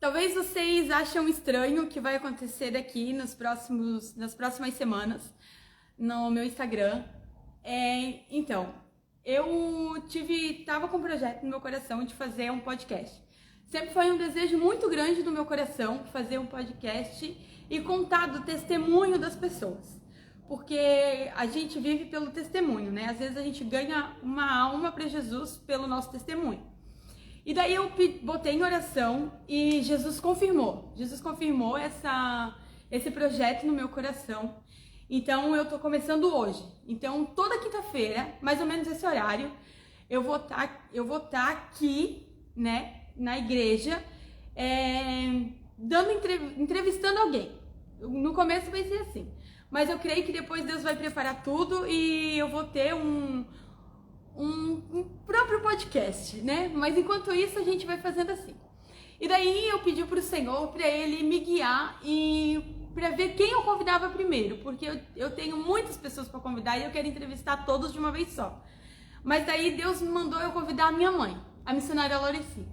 Talvez vocês achem estranho o que vai acontecer aqui nas próximas semanas no meu Instagram. Então, eu tava com um projeto no meu coração de fazer um podcast. Sempre foi um desejo muito grande do meu coração fazer um podcast e contar do testemunho das pessoas. Porque a gente vive pelo testemunho, né? Às vezes a gente ganha uma alma para Jesus pelo nosso testemunho. E daí eu botei em oração e Jesus confirmou. Jesus confirmou esse projeto no meu coração. Então eu tô começando hoje. Então toda quinta-feira, mais ou menos esse horário, eu vou estar aqui, né, na igreja, entrevistando alguém. No começo vai ser assim, mas eu creio que depois Deus vai preparar tudo e eu vou ter um próprio podcast, né? Mas enquanto isso a gente vai fazendo assim. E daí eu pedi pro Senhor para Ele me guiar e para ver quem eu convidava primeiro, porque eu tenho muitas pessoas para convidar e eu quero entrevistar todos de uma vez só. Mas daí Deus me mandou eu convidar a minha mãe, a missionária Lorici.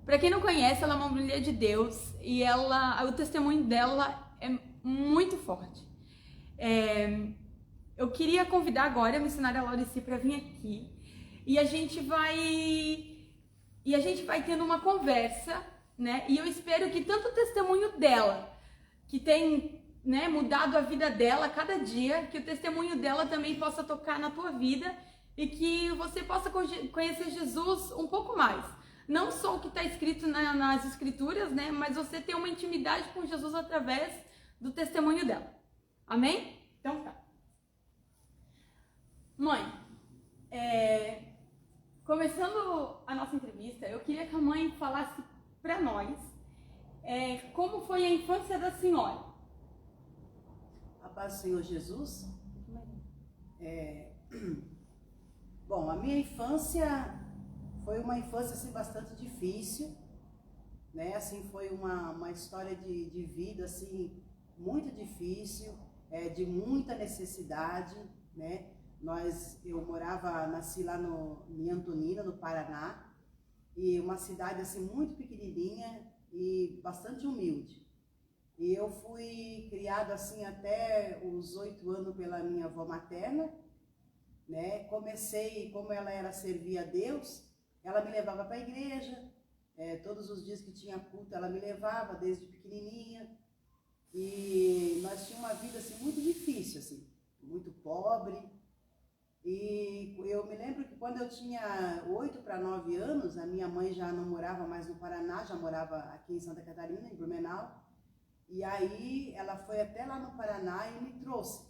Para quem não conhece, ela é uma mulher de Deus e o testemunho dela é muito forte. Eu queria convidar agora a missionária Lorici para vir aqui. E a gente vai tendo uma conversa, né? E eu espero que tanto o testemunho dela, que tem, né, mudado a vida dela a cada dia, que o testemunho dela também possa tocar na tua vida e que você possa conhecer Jesus um pouco mais. Não só o que está escrito nas escrituras, né? Mas você ter uma intimidade com Jesus através do testemunho dela. Amém? Então tá. Mãe, começando a nossa entrevista, eu queria que a mãe falasse para nós como foi a infância da senhora. A paz do Senhor Jesus. Bom, a minha infância foi uma infância assim, bastante difícil, né? Assim, foi uma história de vida assim, muito difícil, de muita necessidade, né? Eu nasci lá em Antonina, no Paraná, e uma cidade assim muito pequenininha e bastante humilde. E eu fui criada assim até os 8 anos pela minha avó materna, né? Comecei, como ela servia a Deus, ela me levava para a igreja, todos os dias que tinha culto ela me levava, desde pequenininha. E nós tínhamos uma vida assim muito difícil, assim, muito pobre. E eu me lembro que quando eu tinha 8 para 9 anos, a minha mãe já não morava mais no Paraná, já morava aqui em Santa Catarina, em Blumenau. E aí ela foi até lá no Paraná e me trouxe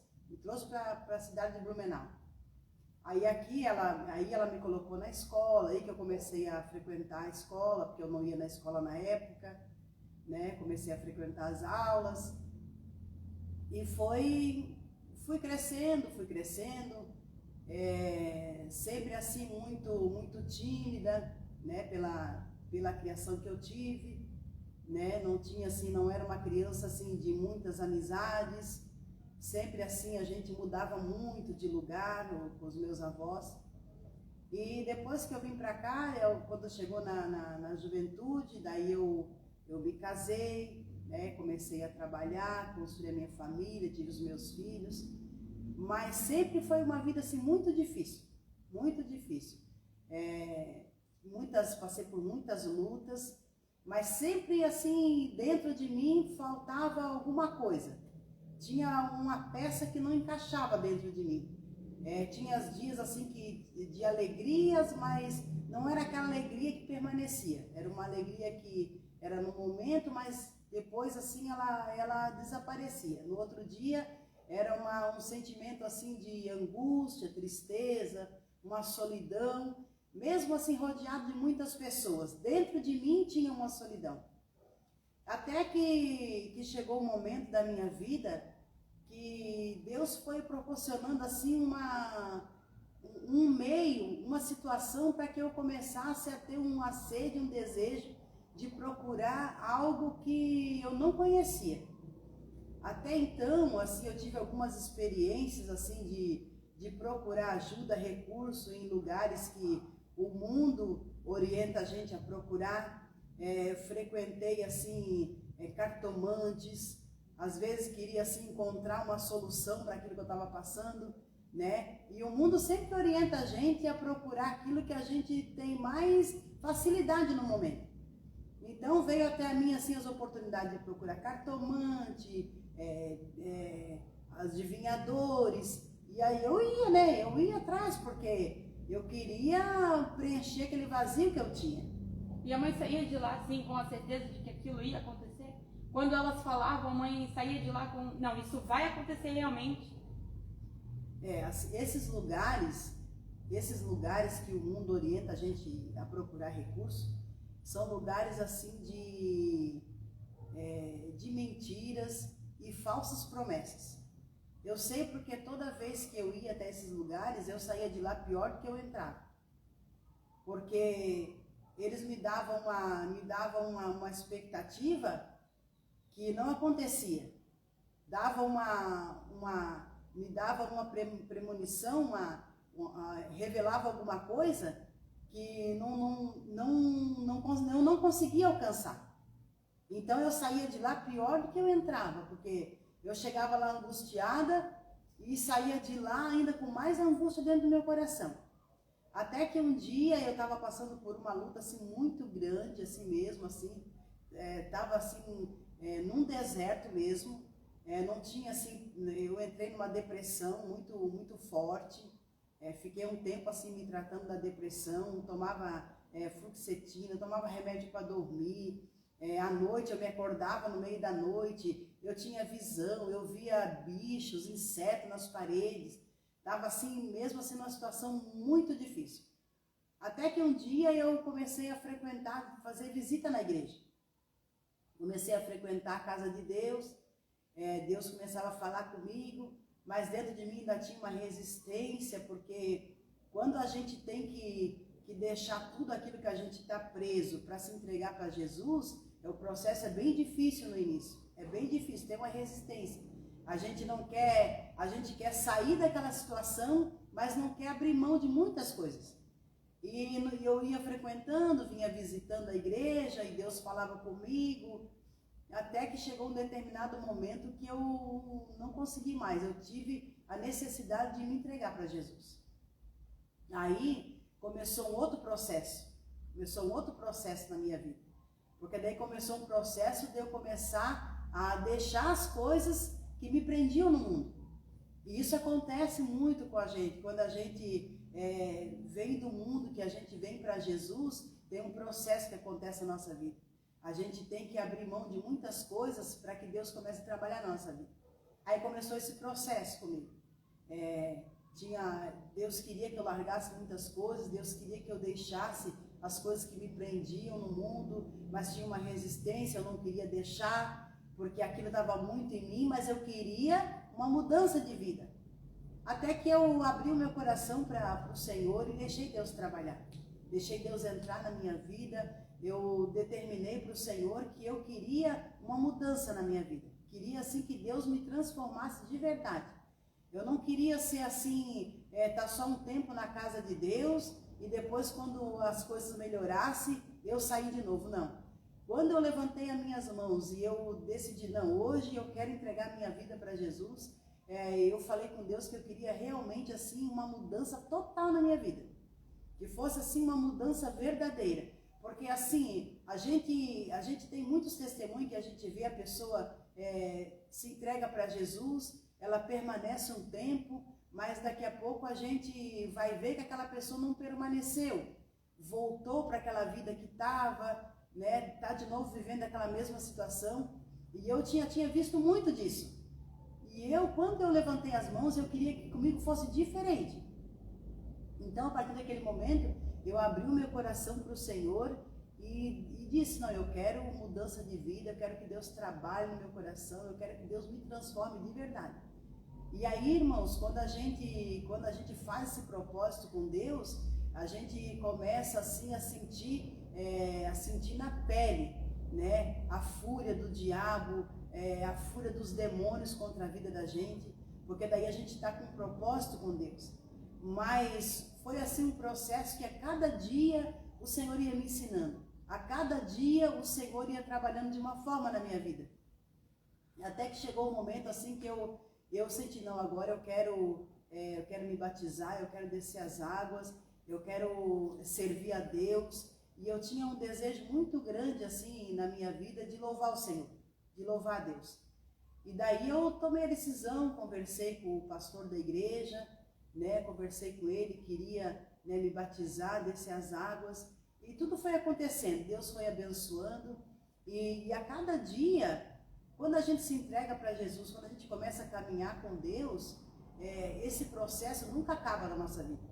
para a cidade de Blumenau. Aí ela me colocou na escola, aí que eu comecei a frequentar a escola, porque eu não ia na escola na época, né? Comecei a frequentar as aulas e fui crescendo, sempre assim muito tímida, né? Pela criação que eu tive, né? Não era uma criança assim de muitas amizades. Sempre assim a gente mudava muito de lugar com os meus avós. E depois que eu vim para cá, quando chegou na juventude, daí eu me casei, né? Comecei a trabalhar, construí a minha família, tive os meus filhos. Mas sempre foi uma vida assim muito difícil, muito difícil. Passei por muitas lutas, mas sempre assim dentro de mim faltava alguma coisa. Tinha uma peça que não encaixava dentro de mim. Tinha dias assim de alegrias, mas não era aquela alegria que permanecia. Era uma alegria que era no momento, mas depois assim ela desaparecia. No outro dia era um sentimento assim de angústia, tristeza, uma solidão, mesmo assim rodeado de muitas pessoas. Dentro de mim tinha uma solidão. Até que chegou o momento da minha vida que Deus foi proporcionando assim um meio, uma situação para que eu começasse a ter uma sede, um desejo de procurar algo que eu não conhecia. Até então, assim, eu tive algumas experiências assim de procurar ajuda, recurso em lugares que o mundo orienta a gente a procurar, frequentei assim cartomantes, às vezes queria assim encontrar uma solução para aquilo que eu estava passando, né? E o mundo sempre orienta a gente a procurar aquilo que a gente tem mais facilidade no momento. Então veio até a mim assim as oportunidades de procurar cartomante, adivinhadores, e aí eu ia, né? Eu ia atrás porque eu queria preencher aquele vazio que eu tinha. E a mãe saía de lá assim com a certeza de que aquilo ia acontecer? Quando elas falavam, a mãe saía de lá com, não, isso vai acontecer realmente. Esses lugares que o mundo orienta a gente a procurar recursos, são lugares assim de mentiras e falsas promessas. Eu sei porque toda vez que eu ia até esses lugares, eu saía de lá pior do que eu entrava. Porque eles me davam uma expectativa que não acontecia. Me dava uma premonição, revelava alguma coisa que eu não conseguia alcançar. Então eu saía de lá pior do que eu entrava, porque eu chegava lá angustiada e saía de lá ainda com mais angústia dentro do meu coração. Até que um dia eu estava passando por uma luta assim muito grande, assim mesmo, assim, estava assim num deserto mesmo, não tinha assim, eu entrei numa depressão muito, muito forte, fiquei um tempo assim me tratando da depressão, tomava fluoxetina, tomava remédio para dormir, à noite eu me acordava no meio da noite, eu tinha visão, eu via bichos, insetos nas paredes, estava assim, mesmo assim numa situação muito difícil. Até que um dia eu comecei a frequentar, fazer visita na igreja. Comecei a frequentar a casa de Deus, Deus começava a falar comigo, mas dentro de mim ainda tinha uma resistência, porque quando a gente tem que deixar tudo aquilo que a gente está preso para se entregar para Jesus, o processo é bem difícil no início, é bem difícil, tem uma resistência. A gente quer sair daquela situação, mas não quer abrir mão de muitas coisas. E eu ia frequentando, vinha visitando a igreja, e Deus falava comigo, até que chegou um determinado momento que eu não consegui mais, eu tive a necessidade de me entregar para Jesus. Aí começou um outro processo na minha vida, porque daí começou um processo de eu começar a deixar as coisas que me prendiam no mundo. E isso acontece muito com a gente, quando a gente vem do mundo, que a gente vem para Jesus, tem um processo que acontece na nossa vida. A gente tem que abrir mão de muitas coisas para que Deus comece a trabalhar na nossa vida. Aí começou esse processo comigo. Deus queria que eu largasse muitas coisas, Deus queria que eu deixasse as coisas que me prendiam no mundo, mas tinha uma resistência, eu não queria deixar, porque aquilo estava muito em mim, mas eu queria uma mudança de vida. Até que eu abri o meu coração para o Senhor e deixei Deus trabalhar. Deixei Deus entrar na minha vida. Eu determinei para o Senhor que eu queria uma mudança na minha vida. Queria assim que Deus me transformasse de verdade. Eu não queria ser assim, tá só um tempo na casa de Deus e depois quando as coisas melhorassem, eu sair de novo. Não. Quando eu levantei as minhas mãos e eu decidi, não, hoje eu quero entregar minha vida para Jesus, eu falei com Deus que eu queria realmente assim uma mudança total na minha vida. Que fosse assim uma mudança verdadeira. Porque assim, a gente tem muitos testemunhos que a gente vê a pessoa se entrega para Jesus, ela permanece um tempo, mas daqui a pouco a gente vai ver que aquela pessoa não permaneceu. Voltou para aquela vida que estava, né? Tá de novo vivendo aquela mesma situação. E eu tinha visto muito disso. E quando eu levantei as mãos, eu queria que comigo fosse diferente. Então, a partir daquele momento, eu abri o meu coração para o Senhor e disse, não, eu quero mudança de vida, eu quero que Deus trabalhe no meu coração, eu quero que Deus me transforme de verdade. E aí, irmãos, quando a gente faz esse propósito com Deus, a gente começa assim a sentir na pele, né, a fúria do diabo, a fúria dos demônios contra a vida da gente, porque daí a gente está com um propósito com Deus. Mas foi assim um processo que a cada dia o Senhor ia me ensinando. A cada dia o Senhor ia trabalhando de uma forma na minha vida. Até que chegou um momento assim que eu senti, não, agora eu quero me batizar, eu quero descer as águas, eu quero servir a Deus. E eu tinha um desejo muito grande assim na minha vida de louvar o Senhor, de louvar a Deus. E daí eu tomei a decisão, conversei com o pastor da igreja, né, conversei com ele, queria, né, me batizar, descer as águas. E tudo foi acontecendo, Deus foi abençoando. E a cada dia, quando a gente se entrega para Jesus, quando a gente começa a caminhar com Deus, esse processo nunca acaba na nossa vida.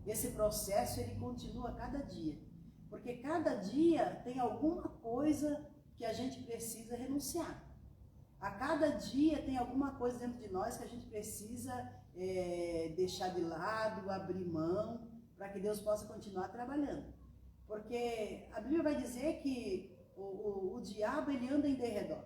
Esse processo, ele continua a cada dia. Porque cada dia tem alguma coisa que a gente precisa renunciar. A cada dia tem alguma coisa dentro de nós que a gente precisa deixar de lado, abrir mão, para que Deus possa continuar trabalhando. Porque a Bíblia vai dizer que o diabo, ele anda em derredor.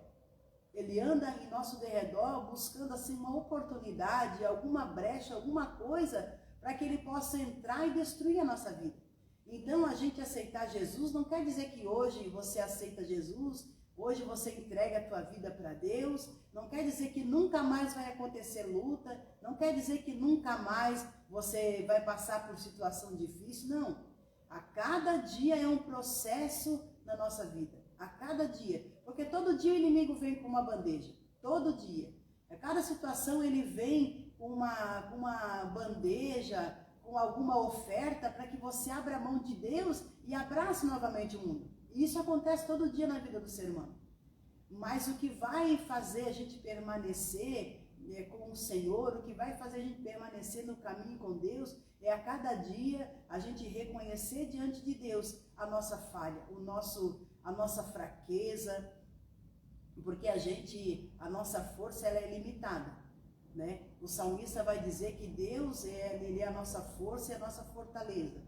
Ele anda em nosso derredor buscando assim uma oportunidade, alguma brecha, alguma coisa para que ele possa entrar e destruir a nossa vida. Então a gente aceitar Jesus não quer dizer que hoje você aceita Jesus, hoje você entrega a tua vida para Deus, não quer dizer que nunca mais vai acontecer luta, não quer dizer que nunca mais você vai passar por situação difícil, não. A cada dia é um processo na nossa vida, a cada dia. Porque todo dia o inimigo vem com uma bandeja, todo dia. A cada situação ele vem com uma bandeja, com alguma oferta para que você abra a mão de Deus e abrace novamente o mundo. E isso acontece todo dia na vida do ser humano. Mas o que vai fazer a gente permanecer com o Senhor, o que vai fazer a gente permanecer no caminho com Deus, é a cada dia a gente reconhecer diante de Deus a nossa falha, a nossa fraqueza, porque a nossa força ela é limitada, né? O salmista vai dizer que Deus ele é a nossa força e a nossa fortaleza.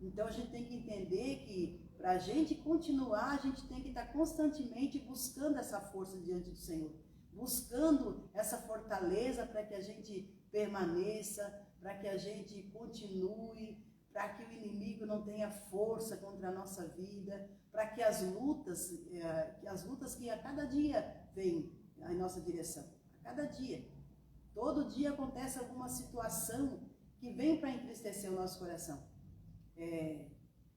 Então a gente tem que entender que para a gente continuar, a gente tem que estar constantemente buscando essa força diante do Senhor, buscando essa fortaleza para que a gente permaneça, para que a gente continue, para que o inimigo não tenha força contra a nossa vida, para que as lutas que a cada dia vêm em nossa direção, a cada dia, todo dia acontece alguma situação que vem para entristecer o nosso coração.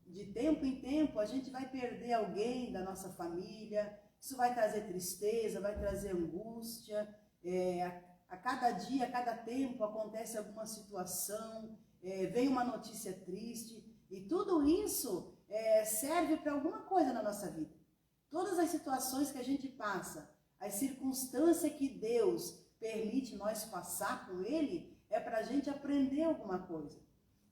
De tempo em tempo a gente vai perder alguém da nossa família, isso vai trazer tristeza, vai trazer angústia, a cada dia, a cada tempo acontece alguma situação, vem uma notícia triste, e tudo isso serve para alguma coisa na nossa vida. Todas as situações que a gente passa, as circunstâncias que Deus permite nós passar com Ele, é para a gente aprender alguma coisa.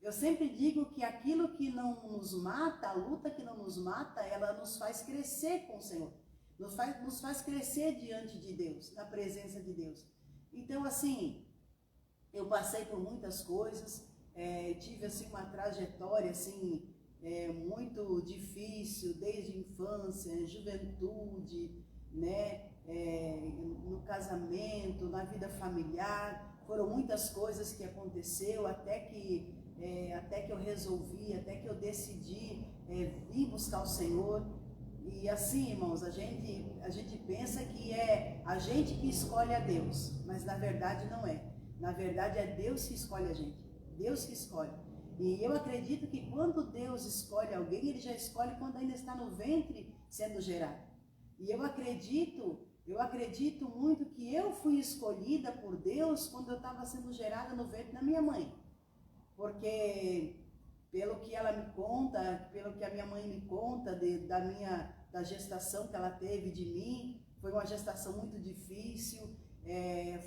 Eu sempre digo que aquilo que não nos mata, a luta que não nos mata, ela nos faz crescer com o Senhor, nos faz crescer diante de Deus, na presença de Deus. Então, assim, eu passei por muitas coisas, tive assim uma trajetória assim muito difícil, desde infância, juventude, né, no casamento, na vida familiar. Foram muitas coisas que aconteceu até que eu resolvi, até que eu decidi vir buscar o Senhor. E assim, irmãos, a gente pensa que é a gente que escolhe a Deus, mas na verdade não é. Na verdade é Deus que escolhe a gente, Deus que escolhe. E eu acredito que quando Deus escolhe alguém, Ele já escolhe quando ainda está no ventre sendo gerado. E eu acredito muito que eu fui escolhida por Deus quando eu estava sendo gerada no ventre da minha mãe. Porque pelo que ela me conta, pelo que a minha mãe me conta da gestação que ela teve de mim, foi uma gestação muito difícil,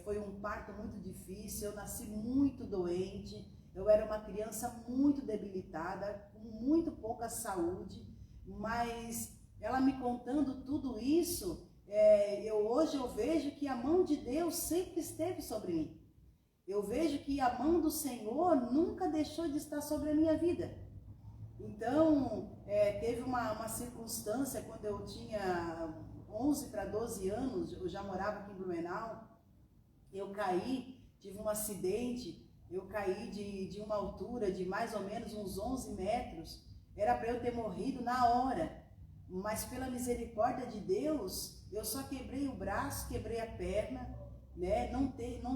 foi um parto muito difícil, eu nasci muito doente, eu era uma criança muito debilitada, com muito pouca saúde, mas ela me contando tudo isso, hoje eu vejo que a mão de Deus sempre esteve sobre mim. Eu vejo que a mão do Senhor nunca deixou de estar sobre a minha vida. Então, teve uma circunstância quando eu tinha 11 para 12 anos, eu já morava aqui em Blumenau, eu caí, tive um acidente, eu caí de uma altura de mais ou menos uns 11 metros, era para eu ter morrido na hora, mas pela misericórdia de Deus, eu só quebrei o braço, quebrei a perna, né? Não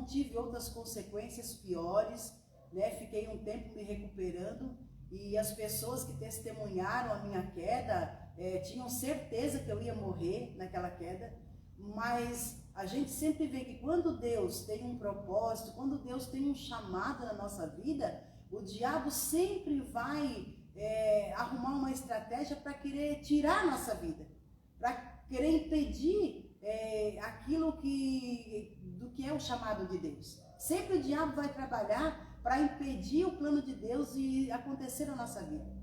tive outras consequências piores, né? Fiquei um tempo me recuperando, e as pessoas que testemunharam a minha queda tinham certeza que eu ia morrer naquela queda, mas a gente sempre vê que quando Deus tem um propósito, quando Deus tem um chamado na nossa vida, o diabo sempre vai arrumar uma estratégia para querer tirar a nossa vida, para querer impedir aquilo do que é o chamado de Deus. Sempre o diabo vai trabalhar para impedir o plano de Deus de acontecer na nossa vida.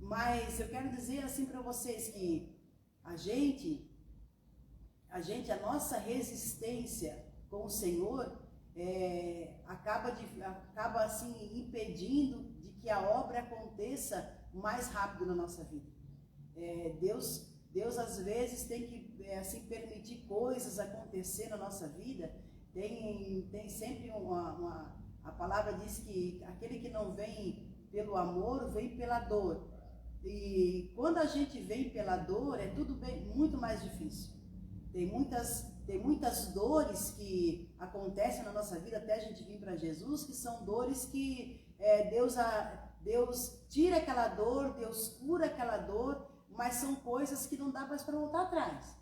Mas eu quero dizer assim para vocês que a nossa resistência com o Senhor acaba assim impedindo de que a obra aconteça mais rápido na nossa vida. Deus às vezes tem que assim permitir coisas acontecer na nossa vida. Tem sempre a palavra diz que aquele que não vem pelo amor vem pela dor. E quando a gente vem pela dor, é tudo muito mais difícil. Tem muitas dores que acontecem na nossa vida até a gente vir para Jesus, que são dores que Deus tira aquela dor, Deus cura aquela dor, mas são coisas que não dá mais para voltar atrás.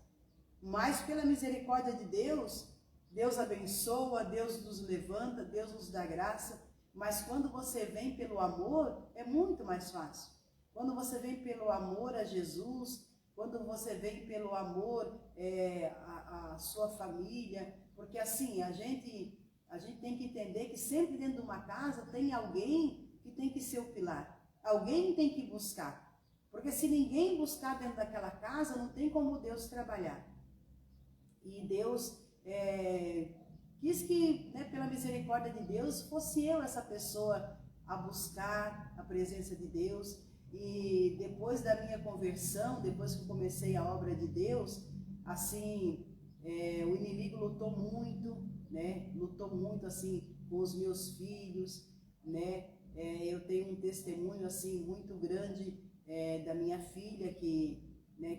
Mas pela misericórdia de Deus, Deus abençoa, Deus nos levanta, Deus nos dá graça. Mas quando você vem pelo amor, é muito mais fácil. Quando você vem pelo amor a Jesus, quando você vem pelo amor à sua família, porque assim, a gente tem que entender que sempre dentro de uma casa tem alguém que tem que ser o pilar. Alguém tem que buscar. Porque se ninguém buscar dentro daquela casa, não tem como Deus trabalhar. E Deus quis que, né, pela misericórdia de Deus, fosse eu essa pessoa a buscar a presença de Deus. E depois da minha conversão, depois que eu comecei a obra de Deus, assim, o inimigo lutou muito, né? Lutou muito assim com os meus filhos, né? Eu tenho um testemunho assim muito grande da minha filha que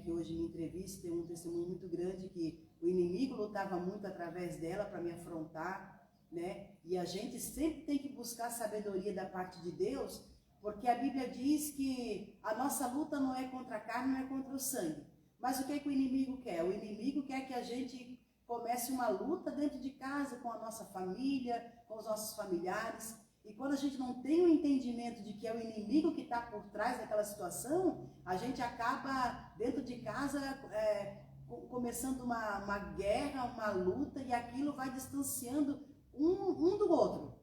hoje me entrevista, tem um testemunho muito grande que o inimigo lutava muito através dela para me afrontar, né? E a gente sempre tem que buscar sabedoria da parte de Deus, porque a Bíblia diz que a nossa luta não é contra a carne, não é contra o sangue. Mas o que é que o inimigo quer? O inimigo quer que a gente comece uma luta dentro de casa, com a nossa família, com os nossos familiares. E quando a gente não tem o entendimento de que é o inimigo que está por trás daquela situação, a gente acaba dentro de casa começando uma guerra, uma luta, e aquilo vai distanciando um do outro.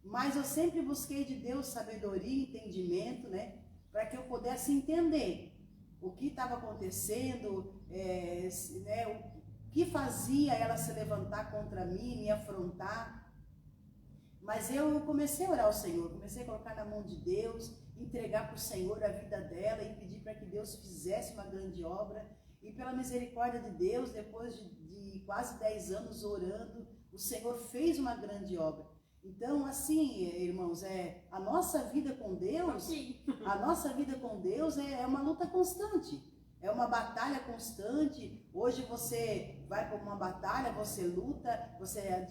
Mas eu sempre busquei de Deus sabedoria e entendimento, né, para que eu pudesse entender o que estava acontecendo, né, o que fazia ela se levantar contra mim, me afrontar. Mas eu comecei a orar ao Senhor, comecei a colocar na mão de Deus, entregar para o Senhor a vida dela e pedir para que Deus fizesse uma grande obra. E pela misericórdia de Deus, depois de quase 10 anos orando, o Senhor fez uma grande obra. Então, assim, irmãos, a nossa vida com Deus, é uma luta constante, é uma batalha constante. Hoje você vai para uma batalha, você luta, você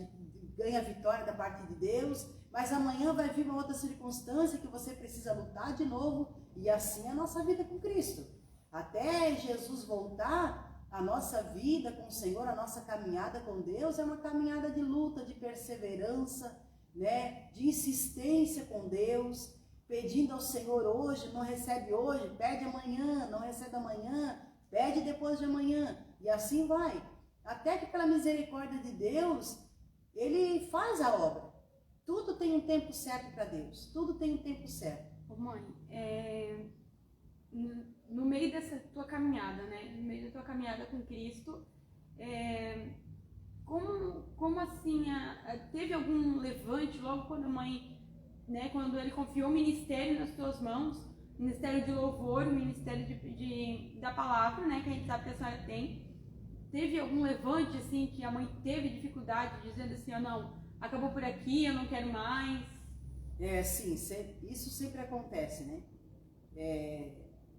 ganha vitória da parte de Deus, mas amanhã vai vir uma outra circunstância que você precisa lutar de novo, e assim é a nossa vida com Cristo. Até Jesus voltar, a nossa vida com o Senhor, a nossa caminhada com Deus é uma caminhada de luta, de perseverança, né, de insistência com Deus, pedindo ao Senhor hoje, não recebe hoje, pede amanhã, não recebe amanhã, pede depois de amanhã, e assim vai, até que pela misericórdia de Deus, Ele faz a obra. Tudo tem um tempo certo para Deus, tudo tem um tempo certo. Mãe, no meio dessa tua caminhada, né, no meio da tua caminhada com Cristo, como assim, teve algum levante logo quando a mãe, né, quando ele confiou o ministério nas tuas mãos, o ministério de louvor, o ministério da palavra, né, que a gente sabe que a senhora tem, teve algum levante assim que a mãe teve dificuldade, dizendo assim, não, acabou por aqui, eu não quero mais? Sim, isso sempre acontece, né?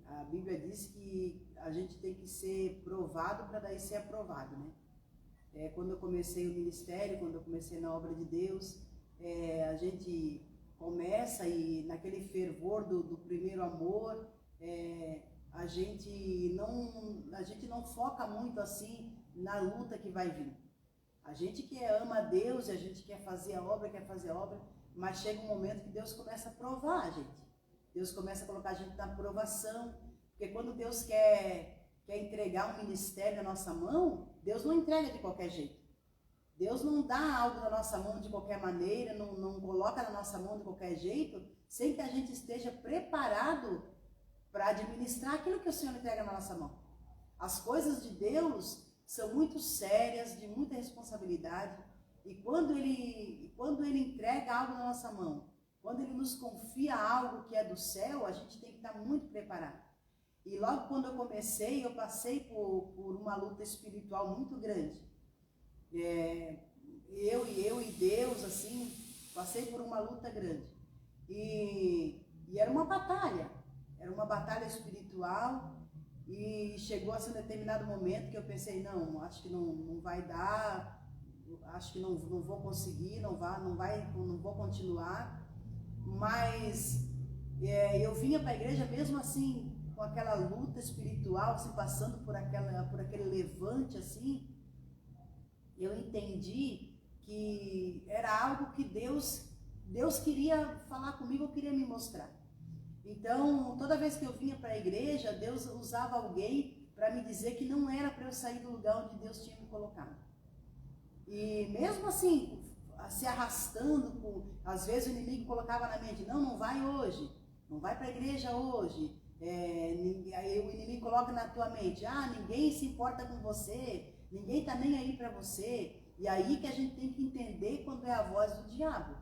A Bíblia diz que a gente tem que ser provado para daí ser aprovado, né? Quando eu comecei o ministério, quando eu comecei na obra de Deus, a gente começa e naquele fervor do primeiro amor, a gente não foca muito assim na luta que vai vir. A gente que ama a Deus, a gente quer fazer a obra, mas chega um momento que Deus começa a provar a gente. Deus começa a colocar a gente na provação, porque quando Deus quer entregar um ministério na nossa mão, Deus não entrega de qualquer jeito. Deus não dá algo na nossa mão de qualquer maneira, não coloca na nossa mão de qualquer jeito, sem que a gente esteja preparado para administrar aquilo que o Senhor entrega na nossa mão. As coisas de Deus são muito sérias, de muita responsabilidade, e quando Ele entrega algo na nossa mão, quando Ele nos confia algo que é do céu, a gente tem que estar muito preparado. E logo quando eu comecei, eu passei por uma luta espiritual muito grande. Eu e Deus, assim, passei por uma luta grande. E era uma batalha espiritual, e chegou assim um determinado momento que eu pensei, não, acho que não vai dar, acho que não vou conseguir, não vou continuar. Mas eu vinha para a igreja mesmo assim, com aquela luta espiritual, assim, passando por aquele levante assim. Eu entendi que era algo que Deus queria falar comigo, queria me mostrar. Então, toda vez que eu vinha para a igreja, Deus usava alguém para me dizer que não era para eu sair do lugar onde Deus tinha me colocado. E mesmo assim, se arrastando, às vezes o inimigo colocava na mente, não vai hoje, não vai para a igreja hoje. Aí o inimigo coloca na tua mente, ninguém se importa com você, ninguém está nem aí para você. E aí que a gente tem que entender quando é a voz do diabo,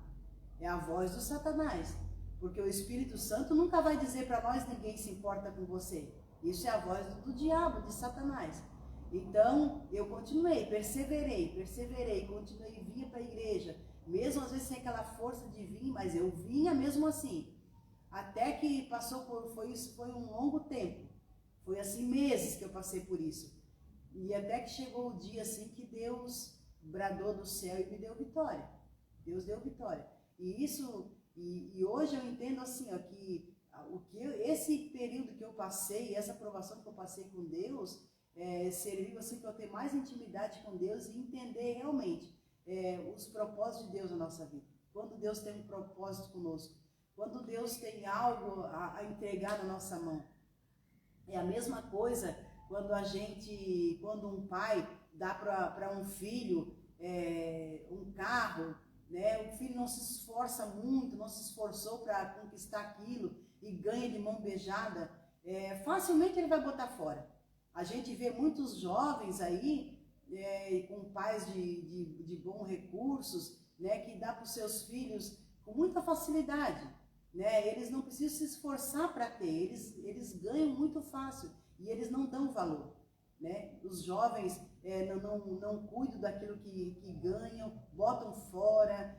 é a voz do Satanás. Porque o Espírito Santo nunca vai dizer para nós, ninguém se importa com você. Isso é a voz do diabo, de Satanás. Então, eu continuei, perseverei, continuei, vinha para a igreja, mesmo às vezes sem aquela força de vir, mas eu vinha mesmo assim. Até que foi um longo tempo, foi assim meses que eu passei por isso. E até que chegou o dia assim que Deus bradou do céu e me deu vitória. Deus deu vitória. E hoje eu entendo assim, ó, que esse período que eu passei, essa provação que eu passei com Deus, serviu assim para eu ter mais intimidade com Deus e entender realmente os propósitos de Deus na nossa vida. Quando Deus tem um propósito conosco, quando Deus tem algo a entregar na nossa mão. É a mesma coisa quando um pai dá para um filho um carro, né? O filho não se esforça muito, não se esforçou para conquistar aquilo e ganha de mão beijada, facilmente ele vai botar fora. A gente vê muitos jovens aí, com pais de bons recursos, né, que dá para os seus filhos com muita facilidade, né? Eles não precisam se esforçar para ter, eles ganham muito fácil e eles não dão valor, né? Os jovens não cuidam daquilo que ganham, botam fora,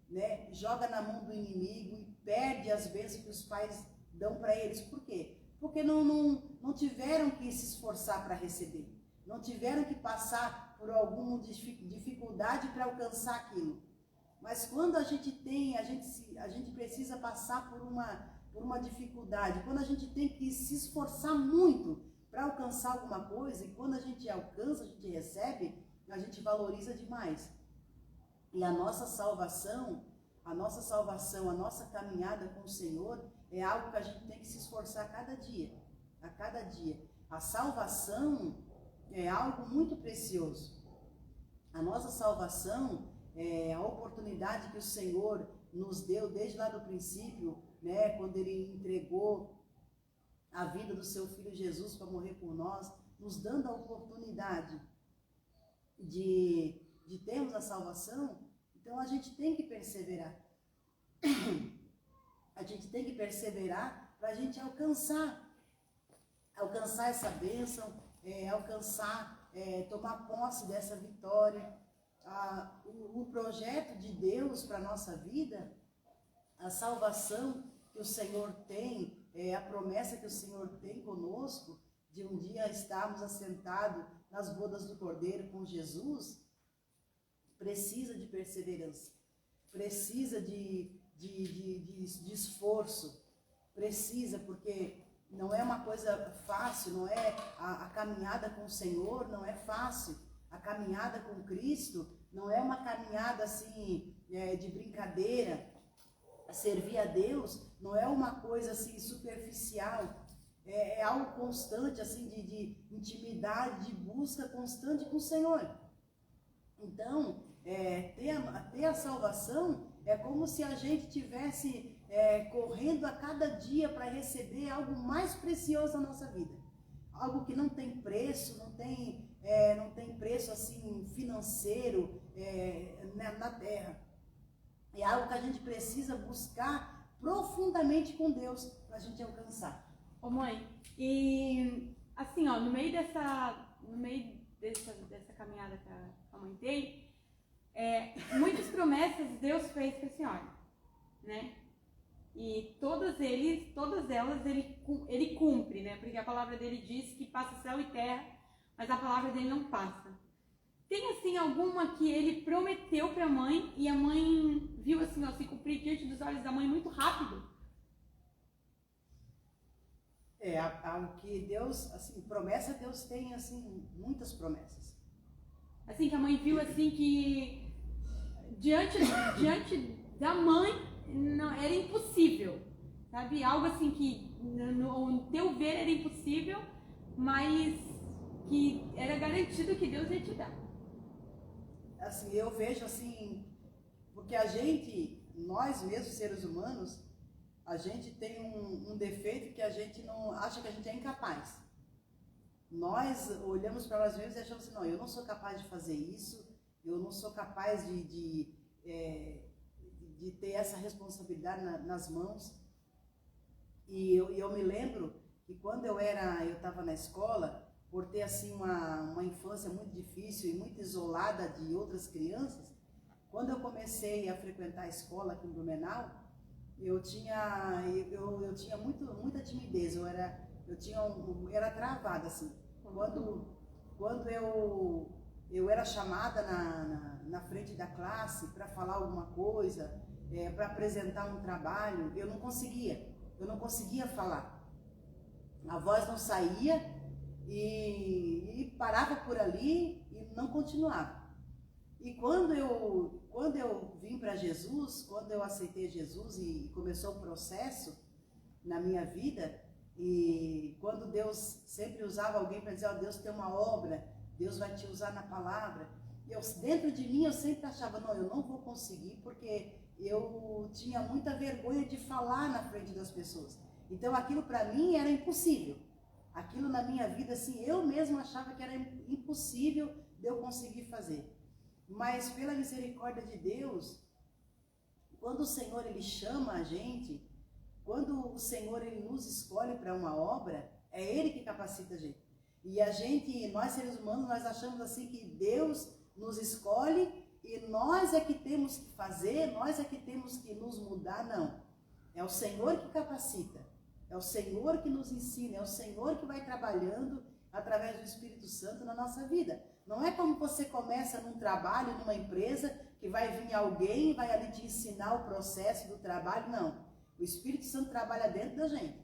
né? Joga na mão do inimigo e perde as bênçãos que os pais dão para eles. Por quê? Porque não tiveram que se esforçar para receber, não tiveram que passar por alguma dificuldade para alcançar aquilo. Mas quando a gente precisa passar por uma dificuldade, quando a gente tem que se esforçar muito para alcançar alguma coisa, e quando a gente alcança, a gente recebe, a gente valoriza demais. E a nossa salvação, a nossa caminhada com o Senhor é algo que a gente tem que se esforçar a cada dia. A salvação é algo muito precioso. A nossa salvação é a oportunidade que o Senhor nos deu desde lá do princípio, né, quando Ele entregou a vida do seu Filho Jesus para morrer por nós, nos dando a oportunidade de termos a salvação. Então a gente tem que perseverar. A gente tem que perseverar para a gente alcançar essa bênção, tomar posse dessa vitória. O projeto de Deus para a nossa vida, a salvação que o Senhor tem, a promessa que o Senhor tem conosco, de um dia estarmos assentados nas bodas do Cordeiro com Jesus, precisa de perseverança, precisa de esforço, precisa, porque não é uma coisa fácil, não é a caminhada com o Senhor, não é fácil. A caminhada com Cristo não é uma caminhada assim de brincadeira. Servir a Deus não é uma coisa assim superficial, é algo constante assim de intimidade, de busca constante com o Senhor. Então, ter a salvação é como se a gente tivesse correndo a cada dia para receber algo mais precioso na nossa vida. Algo que não tem preço, não tem preço assim financeiro na terra. É algo que a gente precisa buscar profundamente com Deus para a gente alcançar. Ô mãe, e assim, ó, no meio dessa caminhada que a mãe tem, muitas promessas Deus fez para a senhora, né? E todas elas ele cumpre, né? Porque a palavra dele diz que passa céu e terra, mas a palavra dele não passa. Tem assim alguma que ele prometeu para a mãe e a mãe viu assim, ó, se cumprir diante dos olhos da mãe muito rápido? Algo que Deus, assim, promessa Deus tem assim muitas promessas. Assim que a mãe viu assim que diante da mãe não era impossível, sabe? Algo assim que no teu ver era impossível, mas que era garantido que Deus ia te dar. Assim, eu vejo assim, porque nós mesmos seres humanos, a gente tem um defeito que a gente não acha que a gente é incapaz. Nós olhamos para nós mesmos e achamos assim, não, eu não sou capaz de fazer isso, eu não sou capaz de ter essa responsabilidade nas mãos. E eu me lembro que quando eu estava na escola, por ter assim uma infância muito difícil e muito isolada de outras crianças, quando eu comecei a frequentar a escola aqui em Blumenau, eu tinha muita timidez, eu era travada assim. Quando eu era chamada na frente da classe para falar alguma coisa, para apresentar um trabalho, eu não conseguia falar. A voz não saía e parava por ali e não continuava. E quando eu vim para Jesus, quando eu aceitei Jesus e começou o processo na minha vida, e quando Deus sempre usava alguém para dizer, Deus tem uma obra, Deus vai te usar na palavra, dentro de mim eu sempre achava, não, eu não vou conseguir, porque eu tinha muita vergonha de falar na frente das pessoas. Então aquilo para mim era impossível. Aquilo na minha vida, assim, eu mesma achava que era impossível de eu conseguir fazer. Mas pela misericórdia de Deus, quando o Senhor ele chama a gente, quando o Senhor ele nos escolhe para uma obra, é Ele que capacita a gente. E nós seres humanos, nós achamos assim que Deus nos escolhe e nós é que temos que fazer, nós é que temos que nos mudar. Não. É o Senhor que capacita, é o Senhor que nos ensina, é o Senhor que vai trabalhando através do Espírito Santo na nossa vida. Não é como você começa num trabalho, numa empresa, que vai vir alguém e vai ali te ensinar o processo do trabalho, não. O Espírito Santo trabalha dentro da gente.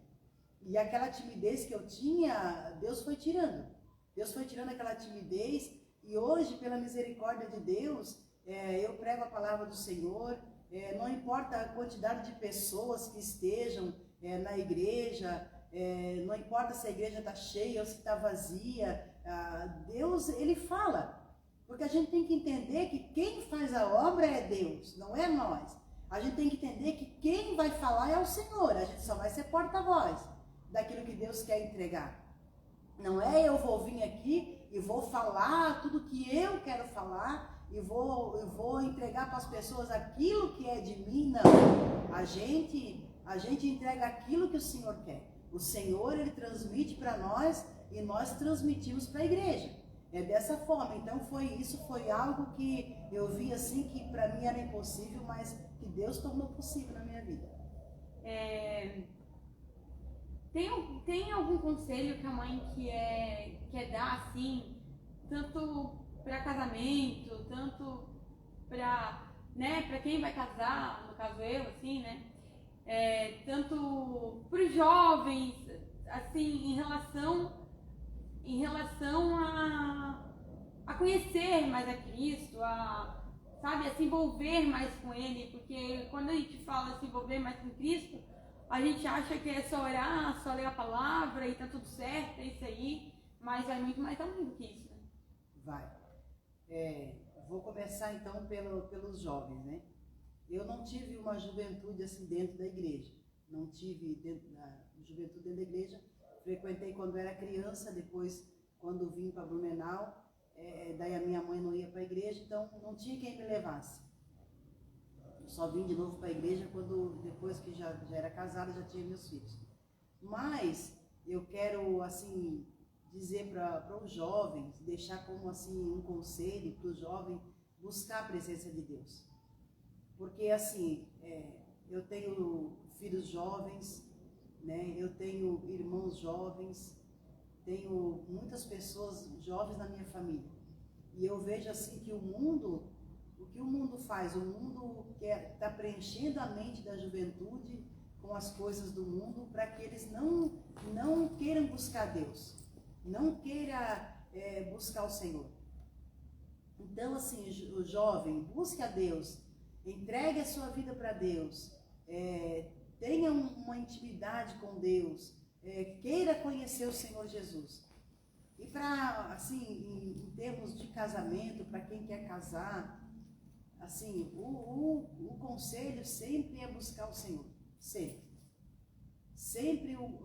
E aquela timidez que eu tinha, Deus foi tirando. Deus foi tirando aquela timidez. E hoje, pela misericórdia de Deus, eu prego a palavra do Senhor. Não importa a quantidade de pessoas que estejam na igreja, não importa se a igreja está cheia ou se está vazia. Deus, Ele fala. Porque a gente tem que entender que quem faz a obra é Deus, não é nós. A gente tem que entender que quem vai falar é o Senhor, a gente só vai ser porta-voz daquilo que Deus quer entregar. Não é eu vou vir aqui e vou falar tudo que eu quero falar e vou entregar para as pessoas aquilo que é de mim, não. A gente entrega aquilo que o Senhor quer. O Senhor, Ele transmite para nós e nós transmitimos para a igreja. É dessa forma. Então foi algo que eu vi assim que para mim era impossível, mas que Deus tornou possível na minha vida. Tem algum conselho que a mãe quer dar, assim, tanto para casamento, tanto para, né, para quem vai casar, no caso eu, assim, né, tanto para os jovens, assim, em relação a conhecer mais a Cristo, sabe, a se envolver mais com Ele, porque quando a gente fala se envolver mais com Cristo, a gente acha que é só orar, só ler a palavra e tá tudo certo, é isso aí, mas vai muito mais além do que isso, né? Vai. Vou começar então pelos jovens, né? Eu não tive uma juventude assim dentro da igreja, não tive juventude dentro da igreja, frequentei quando era criança, depois quando vim para Blumenau, daí a minha mãe não ia para a igreja, então não tinha quem me levasse. Só vim de novo para a igreja depois que já era casada, já tinha meus filhos. Mas eu quero assim dizer para os jovens, deixar como assim um conselho para os jovens buscar a presença de Deus. Porque assim, eu tenho filhos jovens, né? Eu tenho irmãos jovens, tenho muitas pessoas jovens na minha família. E eu vejo assim que o que o mundo faz, o mundo está preenchendo a mente da juventude com as coisas do mundo para que eles não queiram buscar Deus, não queiram buscar o Senhor. Então assim, o jovem, busque a Deus, entregue a sua vida para Deus, tenha uma intimidade com Deus, queira conhecer o Senhor Jesus. E para, assim, em termos de casamento, para quem quer casar, assim, o conselho sempre é buscar o Senhor, sempre. Sempre o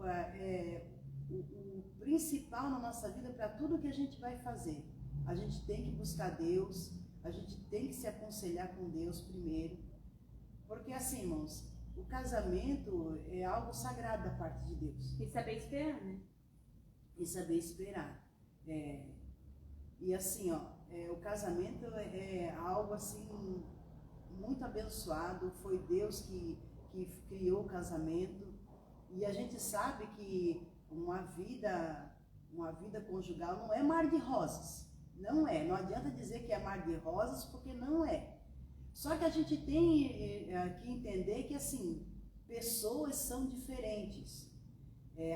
principal na nossa vida, para tudo que a gente vai fazer, a gente tem que buscar Deus, a gente tem que se aconselhar com Deus primeiro, porque assim, irmãos, o casamento é algo sagrado da parte de Deus. E saber esperar, né? E saber esperar. E assim, o casamento é algo assim muito abençoado, foi Deus que criou o casamento, e a gente sabe que uma vida conjugal não é mar de rosas, não adianta dizer que é mar de rosas, porque não é. Só que a gente tem que entender que assim, pessoas são diferentes,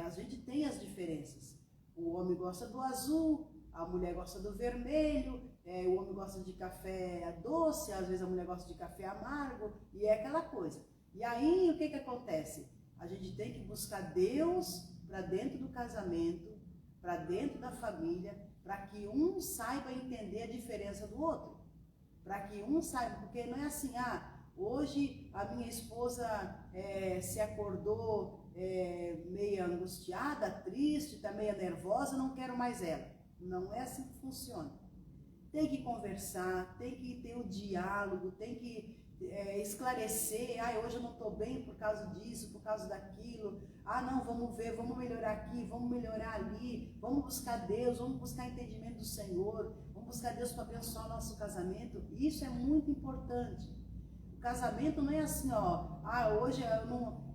a gente tem as diferenças. O homem gosta do azul, a mulher gosta do vermelho, o homem gosta de café doce, às vezes a mulher gosta de café amargo, e é aquela coisa. E aí, o que acontece? A gente tem que buscar Deus para dentro do casamento, para dentro da família, para que um saiba entender a diferença do outro. Para que um saiba, porque não é assim, hoje a minha esposa se acordou meio angustiada, triste, está meio nervosa, não quero mais ela. Não é assim que funciona. Tem que conversar, tem que ter o diálogo, tem que esclarecer, hoje eu não estou bem por causa disso, por causa daquilo, não, vamos ver, vamos melhorar aqui, vamos melhorar ali, vamos buscar Deus, vamos buscar entendimento do Senhor, vamos buscar Deus para abençoar o nosso casamento. Isso é muito importante. O casamento não é assim, hoje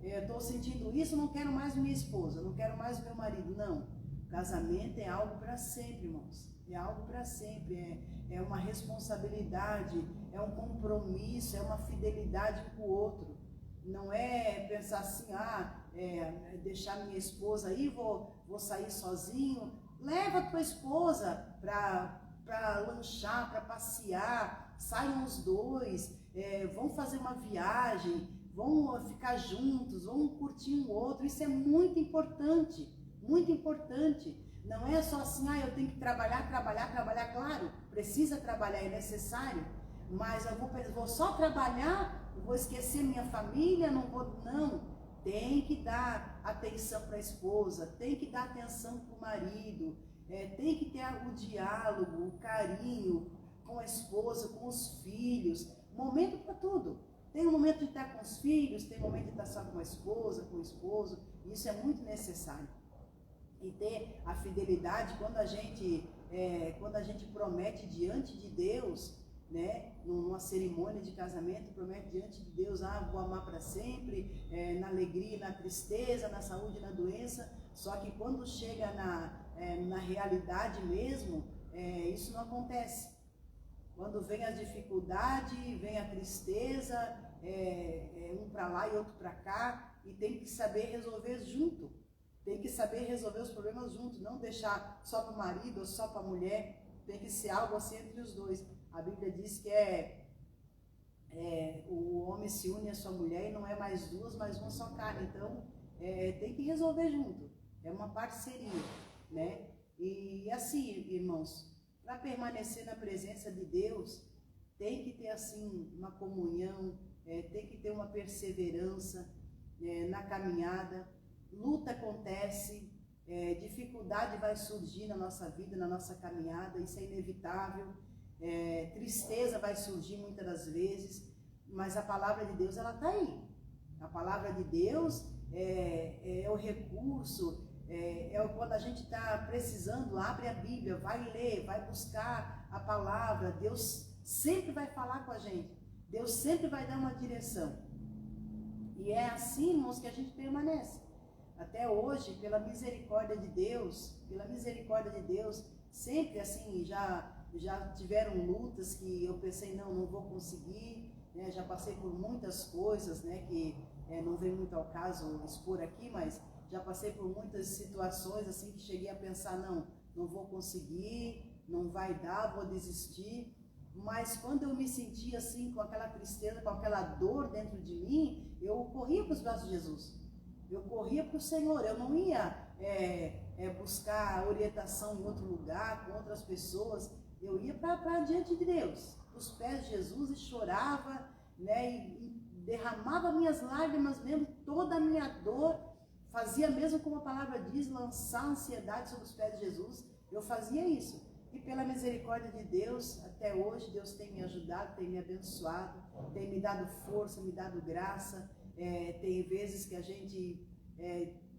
eu estou sentindo isso, não quero mais minha esposa, não quero mais meu marido. Não, o casamento é algo para sempre, irmãos, é algo para sempre, é uma responsabilidade, é um compromisso, é uma fidelidade um com o outro. Não é pensar assim, deixar minha esposa aí, vou sair sozinho. Leva a tua esposa para lanchar, para passear, saiam os dois, vão fazer uma viagem, vão ficar juntos, vão curtir um outro. Isso é muito importante, muito importante. Não é só assim, eu tenho que trabalhar, claro, precisa trabalhar, é necessário, mas eu vou só trabalhar, eu vou esquecer minha família, não, tem que dar atenção para a esposa, tem que dar atenção para o marido, tem que ter o diálogo, o carinho com a esposa, com os filhos, momento para tudo. Tem um momento de estar com os filhos, tem um momento de estar só com a esposa, com o esposo, isso é muito necessário. E ter a fidelidade, quando a gente promete diante de Deus, né, numa cerimônia de casamento, promete diante de Deus, vou amar para sempre, na alegria, na tristeza, na saúde e na doença, só que quando chega na realidade mesmo, isso não acontece. Quando vem a dificuldade, vem a tristeza, um para lá e outro para cá, e tem que saber resolver junto, tem que saber resolver os problemas junto, não deixar só para o marido ou só para a mulher, tem que ser algo assim entre os dois. A Bíblia diz que o homem se une à sua mulher e não é mais duas, mas uma só carne. Então, tem que resolver junto. É uma parceria, né? E assim, irmãos, para permanecer na presença de Deus, tem que ter assim uma comunhão, tem que ter uma perseverança na caminhada. Luta acontece, dificuldade vai surgir na nossa vida, na nossa caminhada, isso é inevitável. Tristeza vai surgir muitas das vezes, mas a palavra de Deus, ela está aí. A palavra de Deus é o recurso, quando a gente está precisando, abre a Bíblia, vai ler, vai buscar a palavra. Deus sempre vai falar com a gente, Deus sempre vai dar uma direção. E é assim, irmãos, que a gente permanece. Até hoje, pela misericórdia de Deus, sempre assim, já tiveram lutas que eu pensei, não vou conseguir, né? Já passei por muitas coisas, né, que não vem muito ao caso expor aqui, mas já passei por muitas situações assim que cheguei a pensar, não vou conseguir, não vai dar, vou desistir. Mas quando eu me sentia assim, com aquela tristeza, com aquela dor dentro de mim, eu corria para os braços de Jesus, eu corria para o Senhor, eu não ia buscar orientação em outro lugar, com outras pessoas. Eu ia para diante de Deus, os pés de Jesus, e chorava, né, e derramava minhas lágrimas mesmo, toda a minha dor, fazia mesmo como a palavra diz, lançar a ansiedade sobre os pés de Jesus. Eu fazia isso, e pela misericórdia de Deus, até hoje, Deus tem me ajudado, tem me abençoado, tem me dado força, me dado graça. Tem vezes que a gente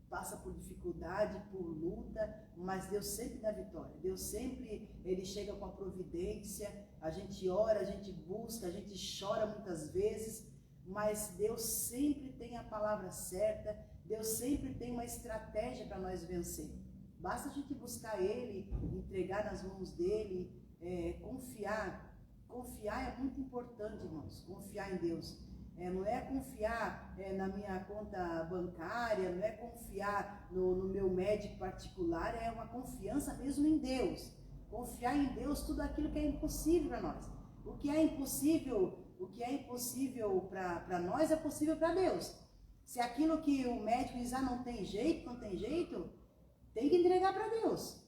passa por dificuldade, por luta, mas Deus sempre dá vitória. Deus sempre, Ele chega com a providência. A gente ora, a gente busca, a gente chora muitas vezes, mas Deus sempre tem a palavra certa, Deus sempre tem uma estratégia para nós vencer. Basta a gente buscar Ele, entregar nas mãos dEle, confiar. Confiar é muito importante, irmãos, confiar em Deus. Não é confiar na minha conta bancária, não é confiar no meu médico particular, é uma confiança mesmo em Deus. Confiar em Deus, tudo aquilo que é impossível para nós. O que é impossível para nós é possível para Deus. Se aquilo que o médico diz, não tem jeito, tem que entregar para Deus.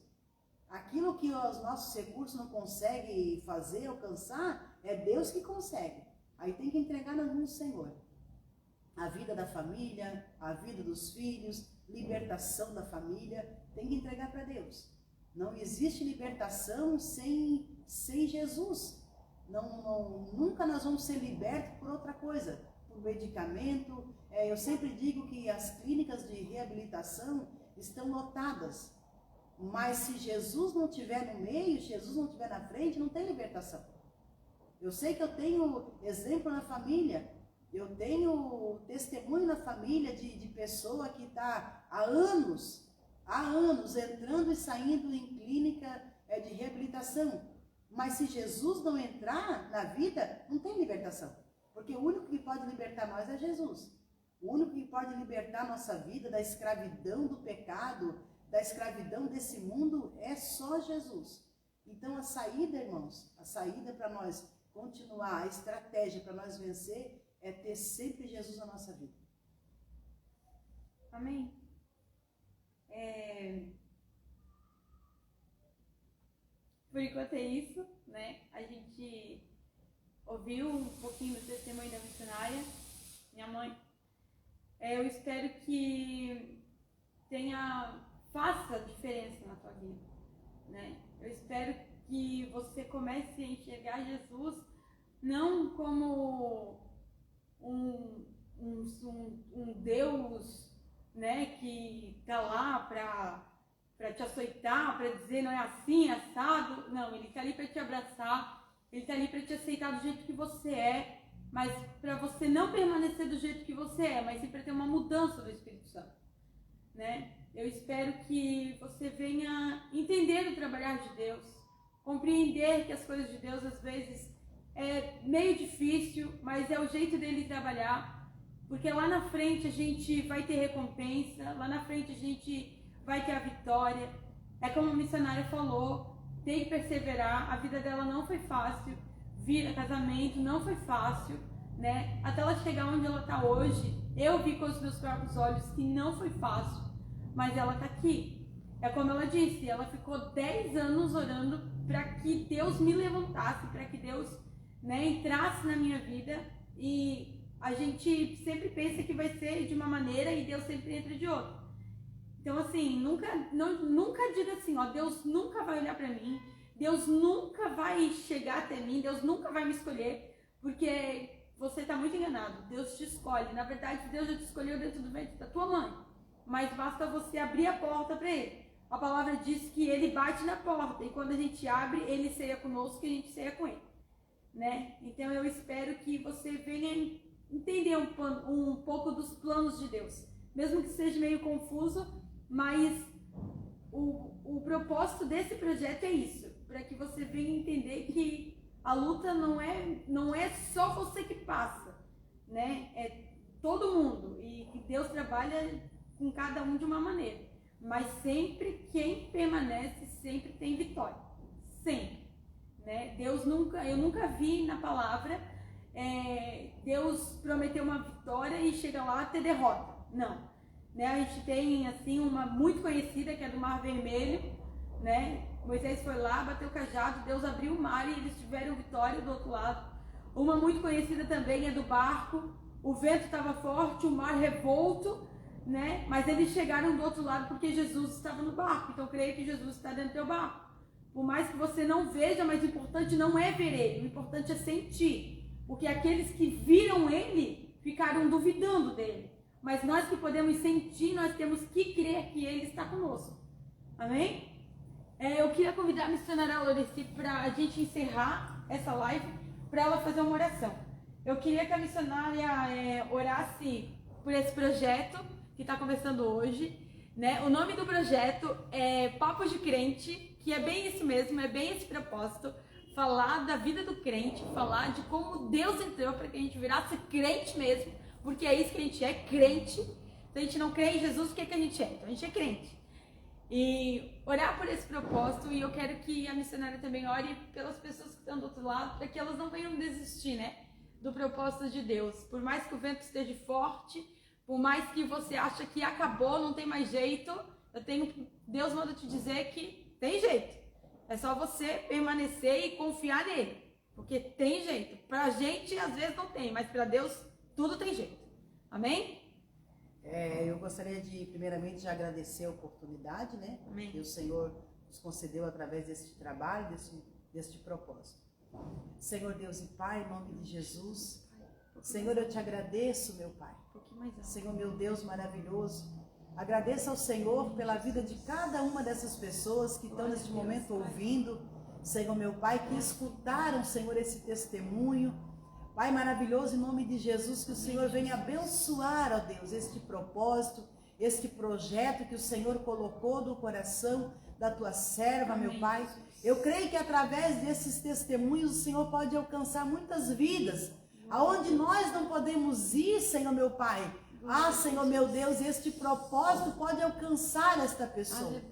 Aquilo que os nossos recursos não conseguem fazer, alcançar, é Deus que consegue. Aí tem que entregar nas mãos do Senhor. A vida da família, a vida dos filhos, libertação da família, tem que entregar para Deus. Não existe libertação sem Jesus. Nunca nós vamos ser libertos por outra coisa, por medicamento. Eu sempre digo que as clínicas de reabilitação estão lotadas. Mas se Jesus não estiver no meio, Jesus não estiver na frente, não tem libertação. Eu sei que eu tenho exemplo na família, eu tenho testemunho na família de pessoa que está há anos entrando e saindo em clínica de reabilitação. Mas se Jesus não entrar na vida, não tem libertação. Porque o único que pode libertar nós é Jesus. O único que pode libertar a nossa vida da escravidão do pecado, da escravidão desse mundo, é só Jesus. Então a saída, irmãos, a saída para nós continuar, a estratégia para nós vencer é ter sempre Jesus na nossa vida. Amém? Por enquanto é isso, né? A gente ouviu um pouquinho do testemunho da missionária, minha mãe. Eu espero que faça diferença na tua vida, né? Eu espero que você comece a enxergar Jesus não como um Deus, né, que está lá para te açoitar, para dizer não é assim, é assado. Não, Ele está ali para te abraçar, Ele está ali para te aceitar do jeito que você é, mas para você não permanecer do jeito que você é, mas sim para ter uma mudança do Espírito Santo, né? Eu espero que você venha entender o trabalhar de Deus, compreender que as coisas de Deus às vezes é meio difícil, mas é o jeito dele trabalhar, porque lá na frente a gente vai ter recompensa, lá na frente a gente vai ter a vitória. É como a missionária falou, tem que perseverar, a vida dela não foi fácil, casamento não foi fácil, né? Até ela chegar onde ela está hoje, eu vi com os meus próprios olhos que não foi fácil, mas ela está aqui. É como ela disse, ela ficou 10 anos orando para que Deus me levantasse, para que Deus, né, entrasse na minha vida, e a gente sempre pensa que vai ser de uma maneira e Deus sempre entra de outra. Então assim, nunca diga assim, ó, Deus nunca vai olhar para mim, Deus nunca vai chegar até mim, Deus nunca vai me escolher, porque você está muito enganado. Deus te escolhe, na verdade Deus já te escolheu dentro do ventre da tua mãe, mas basta você abrir a porta para Ele. A palavra diz que Ele bate na porta, e quando a gente abre, Ele ceia conosco e a gente ceia com Ele, né? Então eu espero que você venha entender um pouco dos planos de Deus, mesmo que seja meio confuso, mas o propósito desse projeto é isso, para que você venha entender que a luta não é só você que passa, né? É todo mundo, e que Deus trabalha com cada um de uma maneira, mas sempre quem permanece sempre tem vitória, sempre, né? Eu nunca vi na palavra Deus prometeu uma vitória e chega lá ter derrota, não, né? A gente tem assim uma muito conhecida que é do Mar Vermelho, né? Moisés foi lá, bateu o cajado, Deus abriu o mar e eles tiveram vitória do outro lado. Uma muito conhecida também é do barco, o vento estava forte, o mar revolto, né? Mas eles chegaram do outro lado porque Jesus estava no barco. Então eu creio que Jesus está dentro do teu barco. Por mais que você não veja, mas o importante não é ver Ele, o importante é sentir. Porque aqueles que viram Ele ficaram duvidando dele. Mas nós que podemos sentir, nós temos que crer que Ele está conosco. Amém? Eu queria convidar a missionária Loreci para a gente encerrar essa live, para ela fazer uma oração. Eu queria que a missionária orasse por esse projeto que está começando hoje, né? O nome do projeto é Papos de Crente, que é bem isso mesmo, é bem esse propósito, falar da vida do crente, falar de como Deus entrou para que a gente virasse crente mesmo, porque é isso que a gente é, crente. Se a gente não crê em Jesus, o que, é que a gente é? Então a gente é crente. E orar por esse propósito, e eu quero que a missionária também ore pelas pessoas que estão do outro lado, para que elas não venham desistir, né, do propósito de Deus. Por mais que o vento esteja forte, por mais que você ache que acabou, não tem mais jeito, Deus manda te dizer que tem jeito. É só você permanecer e confiar nele, porque tem jeito. Pra gente às vezes não tem, mas para Deus tudo tem jeito. Amém? Eu gostaria de, primeiramente, de agradecer a oportunidade, né? Amém. Que o Senhor nos concedeu através deste trabalho, deste propósito. Senhor Deus e Pai, em nome de Jesus, Senhor, eu te agradeço, meu Pai. Senhor, meu Deus maravilhoso, agradeço ao Senhor pela vida de cada uma dessas pessoas que estão neste momento ouvindo, Senhor, meu Pai, que escutaram, Senhor, esse testemunho. Pai maravilhoso, em nome de Jesus, que o Senhor venha abençoar, ó Deus, este propósito, este projeto que o Senhor colocou no coração da tua serva, meu Pai. Eu creio que através desses testemunhos o Senhor pode alcançar muitas vidas, aonde nós não podemos ir, Senhor, meu Pai. Senhor, meu Deus, este propósito pode alcançar esta pessoa.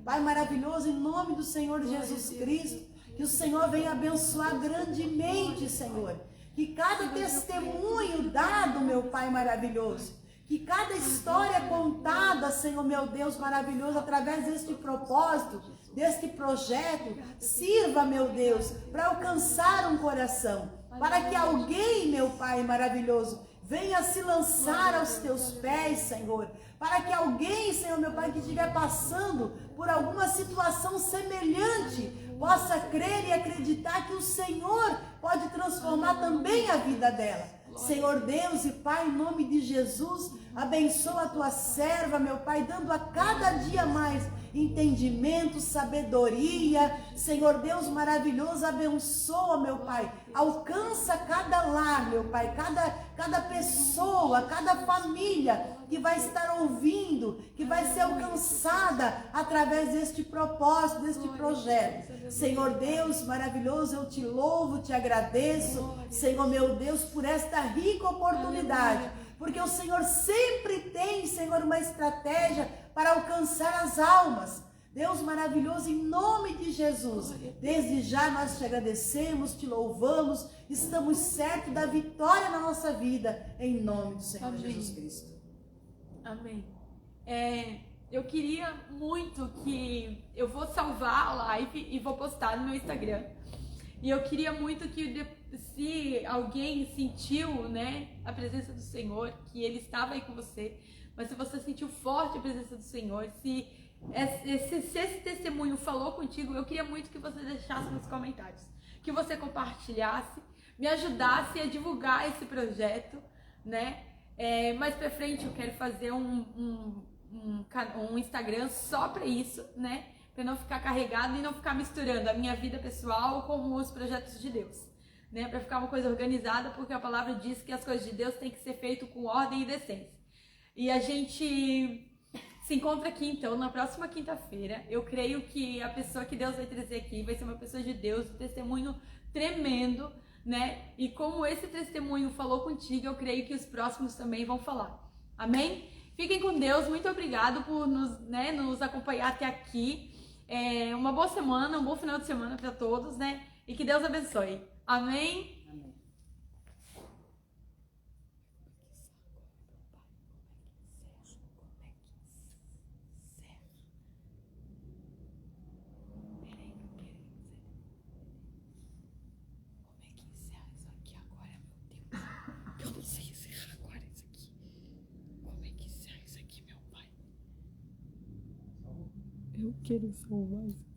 Pai maravilhoso, em nome do Senhor Jesus Cristo, que o Senhor venha abençoar grandemente, Senhor. Que cada testemunho dado, meu Pai maravilhoso, que cada história contada, Senhor, meu Deus maravilhoso, através deste propósito, deste projeto, sirva, meu Deus, para alcançar um coração, para que alguém, meu Pai maravilhoso, venha se lançar aos teus pés, Senhor, para que alguém, Senhor, meu Pai, que estiver passando por alguma situação semelhante, possa crer e acreditar que o Senhor pode transformar também a vida dela. Senhor Deus e Pai, em nome de Jesus, abençoa a tua serva, meu Pai, dando a cada dia mais entendimento, sabedoria. Senhor Deus maravilhoso, abençoa, meu Pai. Alcança cada lar, meu Pai, cada pessoa, cada família que vai estar ouvindo, que vai ser alcançada através deste propósito, deste projeto. Senhor Deus maravilhoso, eu te louvo, te agradeço, Senhor meu Deus, por esta rica oportunidade, porque o Senhor sempre tem, Senhor, uma estratégia para alcançar as almas. Deus maravilhoso, em nome de Jesus, desde já nós te agradecemos, te louvamos, estamos certos da vitória na nossa vida, em nome do Senhor Jesus Cristo. Amém. Eu queria muito que... Eu vou salvar a live e vou postar no meu Instagram. E eu queria muito que, se alguém sentiu, né, a presença do Senhor, que Ele estava aí com você, mas se você sentiu forte a presença do Senhor, se esse testemunho falou contigo, eu queria muito que você deixasse nos comentários, que você compartilhasse, me ajudasse a divulgar esse projeto, né? Mais pra frente eu quero fazer um Instagram só pra isso, né? Pra não ficar carregado e não ficar misturando a minha vida pessoal com os projetos de Deus, né? Pra ficar uma coisa organizada, porque a palavra diz que as coisas de Deus têm que ser feitas com ordem e decência. E a gente se encontra aqui então na próxima quinta-feira. Eu creio que a pessoa que Deus vai trazer aqui vai ser uma pessoa de Deus, um testemunho tremendo, né? E como esse testemunho falou contigo, eu creio que os próximos também vão falar. Amém? Fiquem com Deus, muito obrigado por nos acompanhar até aqui. Uma boa semana, um bom final de semana para todos, né? E que Deus abençoe. Amém? Amém. Eu quero salvar isso.